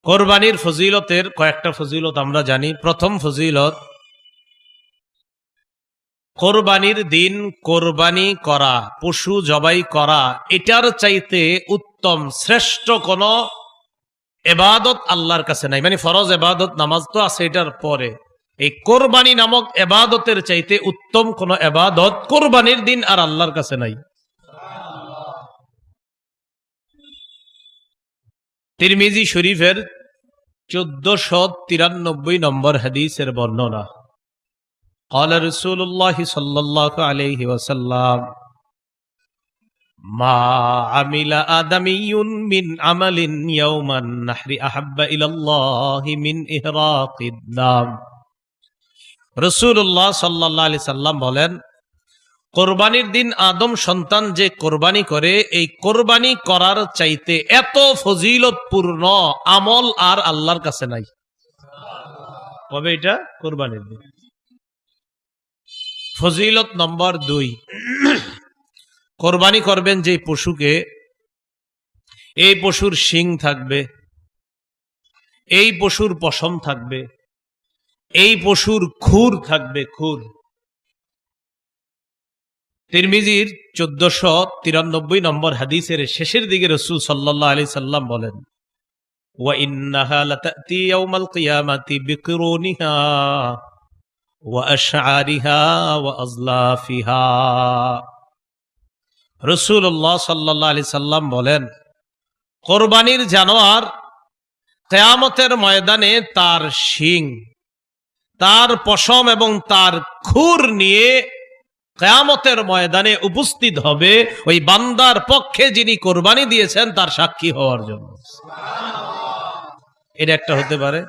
কোরবানির ফজিলতের কয়েকটা ফজিলত আমরা জানি। প্রথম ফজিলত, কোরবানির দিন কোরবানি করা, পশু জবাই করা, এটার চাইতে উত্তম শ্রেষ্ঠ কোন এবাদত আল্লাহর কাছে নাই। মানে ফরজ এবাদত নামাজ তো আছে, এটার পরে এই কোরবানি নামক এবাদতের চাইতে উত্তম কোন এবাদত কোরবানির দিন আর আল্লাহর কাছে নাই। তিরমিজি শরীফের 1493 নম্বর হাদিসের বর্ণনা, قال رسول الله صلى الله عليه وسلم ما عمل آدمي من عمل يوم النحر أحب إلى الله من إهراق الدم। রাসূলুল্লাহ সাল্লাল্লাহু আলাইহি সাল্লাম বলেন, কোরবানির দিন আদম সন্তান যে কোরবানি করে, এই কোরবানি করার চাইতে এত ফজিলতপূর্ণ আমল আর আল্লাহর কাছে নাই। কবে এটা? কোরবানির দিন। ফজিলত নম্বর 2, কোরবানি করবেন যে পশুকে, এই পশুর শিং থাকবে, এই পশুর পশম থাকবে, এই পশুর খুর থাকবে, খুর। তিরমিজির 1493 নম্বর হাদিসের শেষের দিকে রাসূল সাল্লাল্লাহু আলাইহি সাল্লাম বলেন, ওয়া ইন্নাহা লাতাতি ইয়াউমাল কিয়ামাতি বিকুরুনিহা ওয়া আশআরিহা ওয়া আজলাফিহা। রাসূলুল্লাহ সাল্লাল্লাহু আলাইহি সাল্লাম বলেন, কোরবানির জানোয়ার কিয়ামতের ময়দানে তার শিং, তার পশম এবং তার খুর নিয়ে কিয়ামতের ময়দানে উপস্থিত হবে ওই বান্দার পক্ষে যিনি কোরবানি দিয়েছেন তার সাক্ষী হওয়ার জন্য। এটা একটা হতে পারে।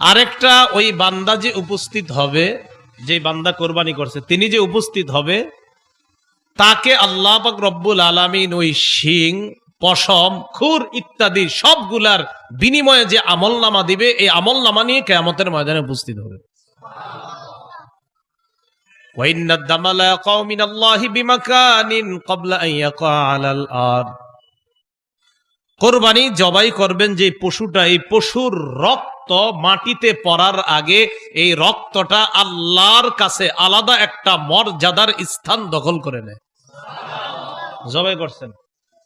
আরেকটা, ওই বান্দা যে উপস্থিত হবে, যে বান্দা কোরবানি করছে তিনি যে উপস্থিত হবে, তাকে আল্লাহ পাক রব্বুল আলামিন ওই শিং, পশম, খুর ইত্যাদি সবগুলার বিনিময়ে যে আমলনামা দিবে, এই আমলনামা নিয়ে কিয়ামতের ময়দানে উপস্থিত হবে। ওয়াইন্নাদ দামা লা ইয়াকাউ মিনাল্লাহি বিমাকানিন ক্বাবলা আন ইয়াকা আলাল আরদ। কোরবানি জবাই করবেন যে পশুটা, এই পশুর রক্ত মাটিতে পড়ার আগে এই রক্তটা আল্লাহর কাছে আলাদা একটা মর্যাদার স্থান দখল করে নেয়। জবাই করছেন,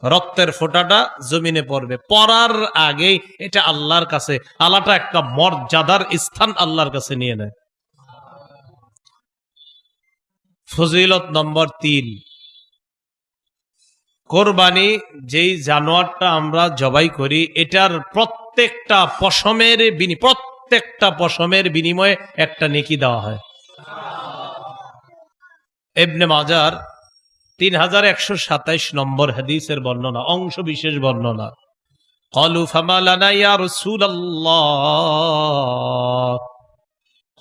রক্তের ফোঁটাটা জমিনে পড়বে, পড়ার আগে এটা আল্লাহর কাছে আলাদা একটা মর্যাদার স্থান আল্লাহর কাছে নিয়ে নেয়। ফজিলত নম্বর 3, কোরবানি যেই জানোয়ারটা আমরা জবাই করি, এটার প্রত্যেকটা পশমের বিনিময়ে একটা নেকি দেওয়া হয়। ইবনে মাজার 3127 নম্বর হাদিসের বর্ণনা, অংশ বিশেষ বর্ণনা, ক্বালু ফামা লানা ইয়া রাসূলুল্লাহ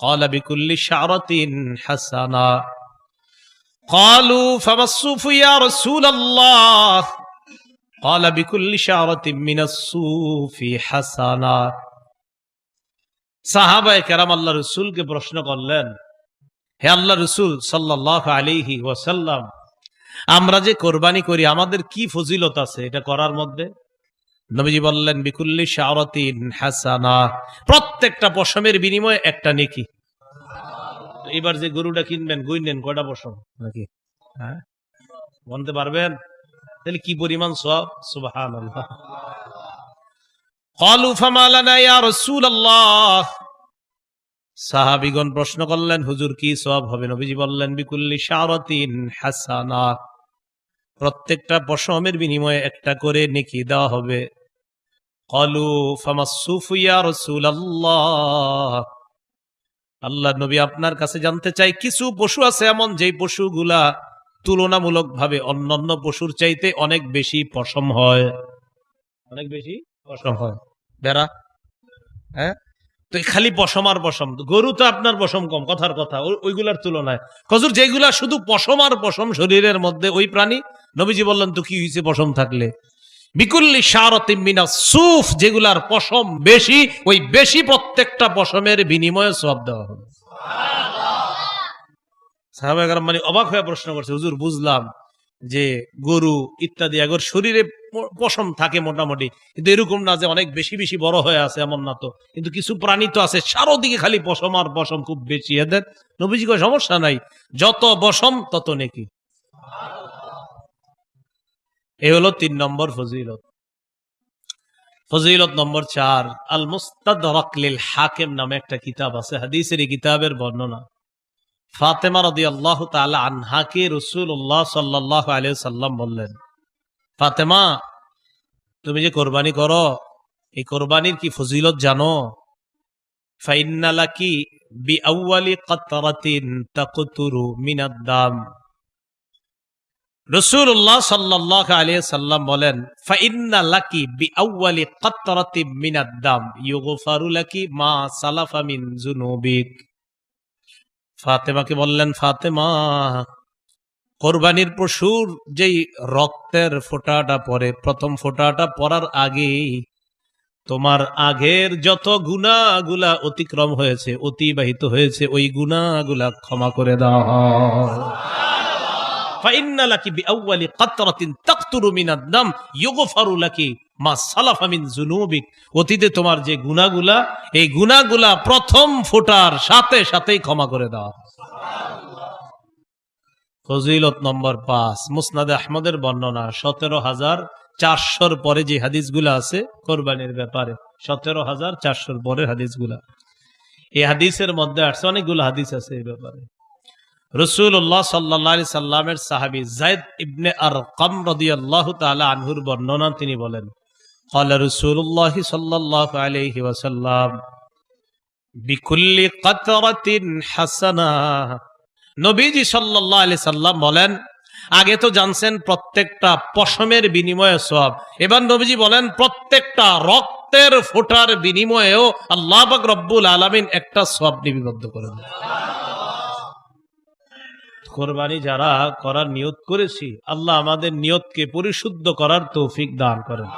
ক্বালা বিকুল্লি শা'রাতিন হাসানা। قالوا فما الصوف يا رسول الله قال بكل شعرة من الصوف حسنة। সাহাবায়ে কেরাম আল্লাহ রাসূলকে প্রশ্ন করলেন, হে আল্লাহ রাসূল সাল্লাল্লাহু আলাইহি ওয়াসাল্লাম, আমরা যে কোরবানি করি আমাদের কি ফজিলত আছে এটা করার মধ্যে? নবীজি বললেন, বিকুল্লি শা'রাতিন হাসানা, প্রত্যেকটা পশমের বিনিময়ে একটা নেকি। এবার যে গরুটা কিনবেন, গুইনেন কয়টা পশম নাকি? হ্যাঁ, বলতে পারবেন? তাহলে কি পরিমাণ সওয়াব! সুবহানাল্লাহ। ক্বালু ফামা লানা ইয়া রাসূলুল্লাহ, সাহাবীগণ প্রশ্ন করলেন, হুজুর কি সওয়াব হবে? নবীজি বললেন, বিকুল্লি শা'রাতিন হাসানা, প্রত্যেকটা পশমের বিনিময়ে একটা করে নেকি দেওয়া হবে। ক্বালু ফামাস সুফু ইয়া রাসূলুল্লাহ, আল্লাহ নবী আপনার কাছে জানতে চাই, কিছু পশু আছে এমন যেই পশুগুলা তুলনামূলকভাবে অন্যান্য পশুর চাইতে অনেক বেশি পশম হয়, অনেক বেশি পশম হয়। বেড়া, হ্যাঁ, তো খালি পশম আর পশম। গরু তো আপনার পশম কম, কথার কথা, ওইগুলার তুলনায়। হুজুর যেগুলা শুধু পশম আর পশম শরীরের মধ্যে, ওই প্রাণী, নবীজি বললেন, তো কি হয়েছে পশম থাকলে? বিকুল্লি শা'রাতিন মিনাস সুফ, যেগুলার পশম বেশি, ওই বেশি প্রত্যেকটা পশমের বিনিময়ে সওয়াব দেওয়া হবে। সুবহানাল্লাহ। সাহাবায়ে কেরাম মানে অবাক হয়ে প্রশ্ন করছে, হুজুর বুঝলাম, যে গরু ইত্যাদি এগোর শরীরে পশম থাকে মোটামুটি, কিন্তু এরকম না যে অনেক বেশি বেশি বড় হয়ে আছে, এমন না তো। কিন্তু কিছু প্রাণী তো আছে চারোদিকে খালি পশম আর পশম, খুব বেশি। এদের নবীজি কয় সমস্যা নাই, যত পশম তত নেকি। এ হলো 3 নম্বর ফজিলত। ফজিলত নম্বর 4, আল মুস্তাদরাক লিল হাকিম নামে একটা কিতাব আছে, হাদিসের এই কিতাবের বর্ণনা। ফাতেমা রাদিয়াল্লাহু তাআলা আনহাকে রাসূলুল্লাহ সাল্লাল্লাহু আলাইহি ওয়াসাল্লাম বললেন, ফাতেমা তুমি যে কোরবানি করো, এই কোরবানির কি ফজিলত জানো? ফাইন্না লাকি বিআউয়ালি কাতরাতিন তাকতুরু মিনাদ দাম। রাসূলুল্লাহ সাল্লাল্লাহু আলাইহি ওয়াসাল্লাম বলেন, ফাইন্না লাকি বিআউয়ালি কাতরাতিন মিনাদ দাম ইউগফারু লাকি মা সালাফা মিন যুনুবিক। ফাতেমাকে বললেন, ফাতেমা কোরবানির পশুর যেই রক্তের ফোঁটাটা পড়ে, প্রথম ফোঁটাটা পড়ার আগেই তোমার আগের যত গুনাহগুলা অতিক্রম হয়েছে, অতিবাহিত হয়েছে, ওই গুনাহগুলা ক্ষমা করে দাও। ফাইন্না লাকি বিআউয়ালি কাতরাতিন তাকতুরু মিনাদ দাম ইউগফারু লাকি মা সালাফা মিন যুনুবিক। অতীতে তোমার যে গুনাহগুলা, এই গুনাহগুলা প্রথম ফোঁটার সাথে সাথেই ক্ষমা করে দাও। ফজিলত নম্বর 5, মুসনাদে আহমদের বর্ণনা, 17,400 পরে যে হাদিসগুলা আছে কোরবানির ব্যাপারে, 17,400 পরের হাদিসগুলা, এই হাদিসের মধ্যে আসছে অনেকগুলো হাদিস আছে এই ব্যাপারে। রাসূলুল্লাহ সাল্লাল্লাহু আলাইহি সাল্লামের সাহাবী যায়েদ ইবনে আরকাম রাদিয়াল্লাহু তাআলা আনহুর বর্ণনা, তিনি বলেন, ক্বালা রাসূলুল্লাহ সাল্লাল্লাহু আলাইহি ওয়াসাল্লাম বিকুল্লি কাতরাতিন হাসানাহ। নবীজি সাল্লাল্লাহু আলাইহি সাল্লাম বলেন, আগে তো জানছেন প্রত্যেকটা পশমের বিনিময়ে সওয়াব, এবার নবীজি বলেন প্রত্যেকটা রক্তের ফোঁটার বিনিময়েও আল্লাহ পাক রব্বুল আলামিন একটা সওয়াব নিবদ্ধ করে দেন। কোরবানি যারা করার নিয়ত করেছি, আল্লাহ আমাদের নিয়তকে পরিশুদ্ধ করার তৌফিক দান করেন।